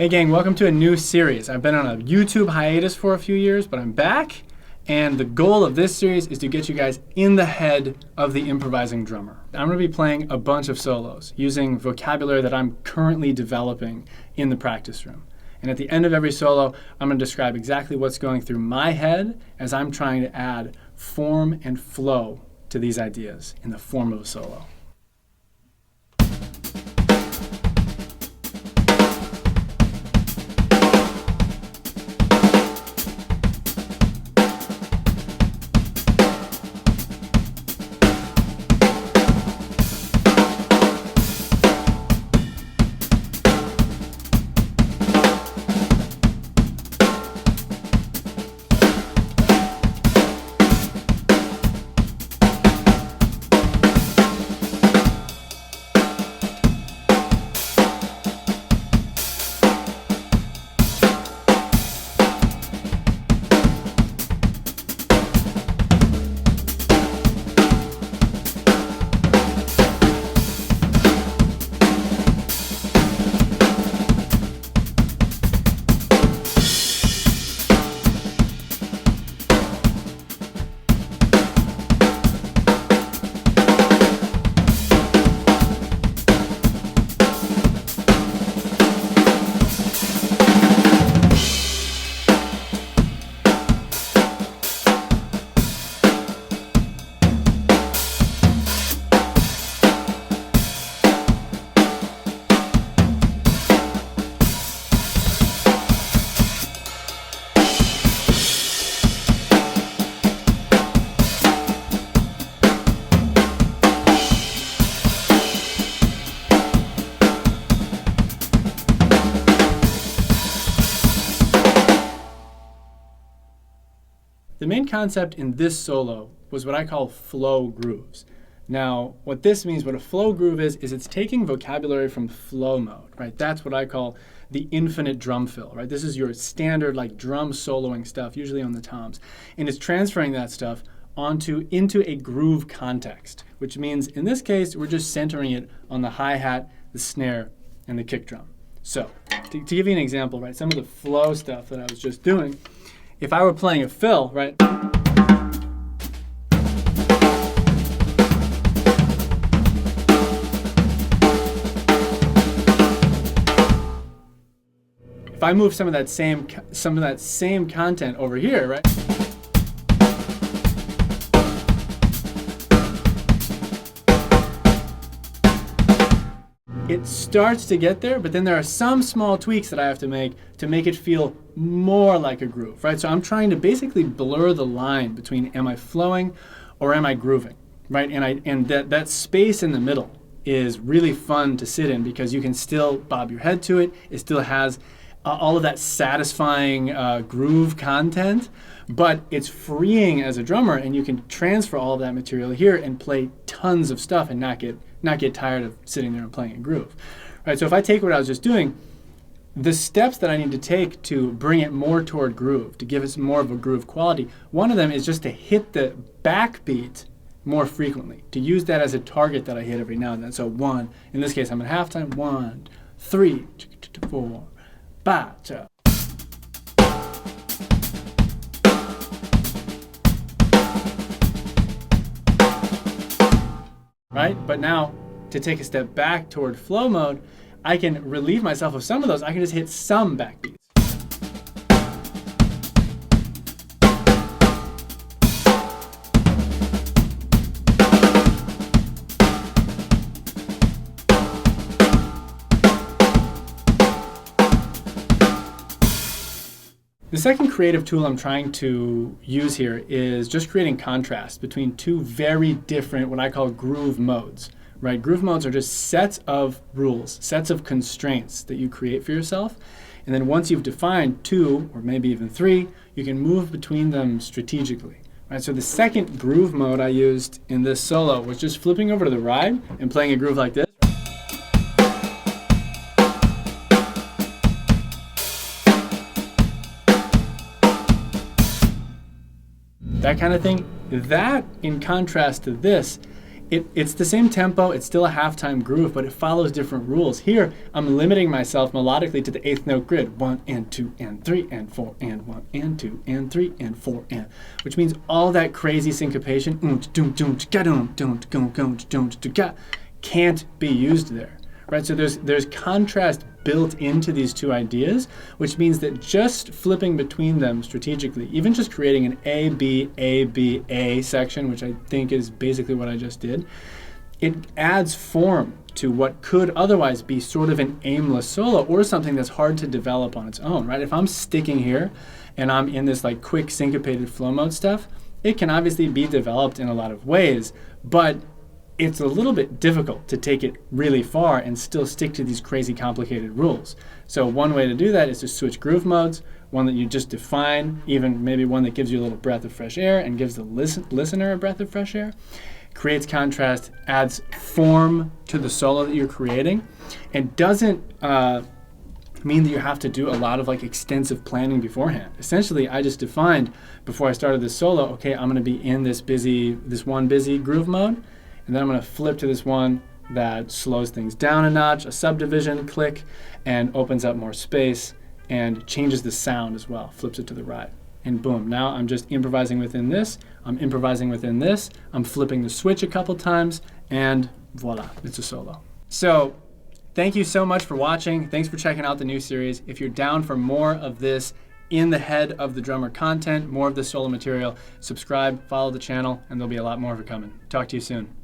Hey gang, welcome to a new series. I've been on a YouTube hiatus for a few years, but I'm back, and the goal of this series is to get you guys in the head of the improvising drummer. I'm going to be playing a bunch of solos using vocabulary that I'm currently developing in the practice room. And at the end of every solo, I'm going to describe exactly what's going through my head as I'm trying to add form and flow to these ideas in the form of a solo. The main concept in this solo was what I call flow grooves. Now, what this means, what a flow groove is it's taking vocabulary from flow mode, right? That's what I call the infinite drum fill, right? This is your standard like drum soloing stuff, usually on the toms. And it's transferring that stuff into a groove context, which means in this case, we're just centering it on the hi-hat, the snare, and the kick drum. So, to give you an example, right? Some of the flow stuff that I was just doing, if I were playing a fill, right? If I move some of that same content over here, right? It starts to get there, but then there are some small tweaks that I have to make it feel more like a groove, right? So I'm trying to basically blur the line between am I flowing or am I grooving, right? And that space in the middle is really fun to sit in because you can still bob your head to it. It still has all of that satisfying groove content, but it's freeing as a drummer, and you can transfer all of that material here and play tons of stuff and not get tired of sitting there and playing a groove. Right, so if I take what I was just doing, the steps that I need to take to bring it more toward groove, to give it more of a groove quality, one of them is just to hit the backbeat more frequently, to use that as a target that I hit every now and then. So one, in this case I'm at halftime, 1, 3, 4, 5. Right? But now, to take a step back toward flow mode, I can relieve myself of some of those. I can just hit some backbeats. The second creative tool I'm trying to use here is just creating contrast between two very different, what I call groove modes, right? Groove modes are just sets of rules, sets of constraints that you create for yourself. And then once you've defined 2 or maybe even 3, you can move between them strategically, right? So the second groove mode I used in this solo was just flipping over to the ride and playing a groove like this. That kind of thing. That, in contrast to this, it's the same tempo, it's still a halftime groove, but it follows different rules. Here, I'm limiting myself melodically to the 8th note grid. 1 and 2 and 3 and 4 and 1 and 2 and 3 and 4 and, which means all that crazy syncopation can't be used there, right? So there's contrast built into these two ideas, which means that just flipping between them strategically, even just creating an A, B, A, B, A section, which I think is basically what I just did, it adds form to what could otherwise be sort of an aimless solo or something that's hard to develop on its own, right? If I'm sticking here and I'm in this like quick syncopated flow mode stuff, it can obviously be developed in a lot of ways, but it's a little bit difficult to take it really far and still stick to these crazy complicated rules. So one way to do that is to switch groove modes, one that you just define, even maybe one that gives you a little breath of fresh air and gives the listener a breath of fresh air, creates contrast, adds form to the solo that you're creating, and doesn't mean that you have to do a lot of like extensive planning beforehand. Essentially, I just defined before I started this solo, okay, I'm gonna be in this one busy groove mode, and then I'm going to flip to this one that slows things down a notch, a subdivision, click, and opens up more space and changes the sound as well, flips it to the right. And boom, now I'm just improvising within this, I'm improvising within this, I'm flipping the switch a couple times, and voila, it's a solo. So thank you so much for watching. Thanks for checking out the new series. If you're down for more of this in the head of the drummer content, more of the solo material, subscribe, follow the channel, and there'll be a lot more of it coming. Talk to you soon.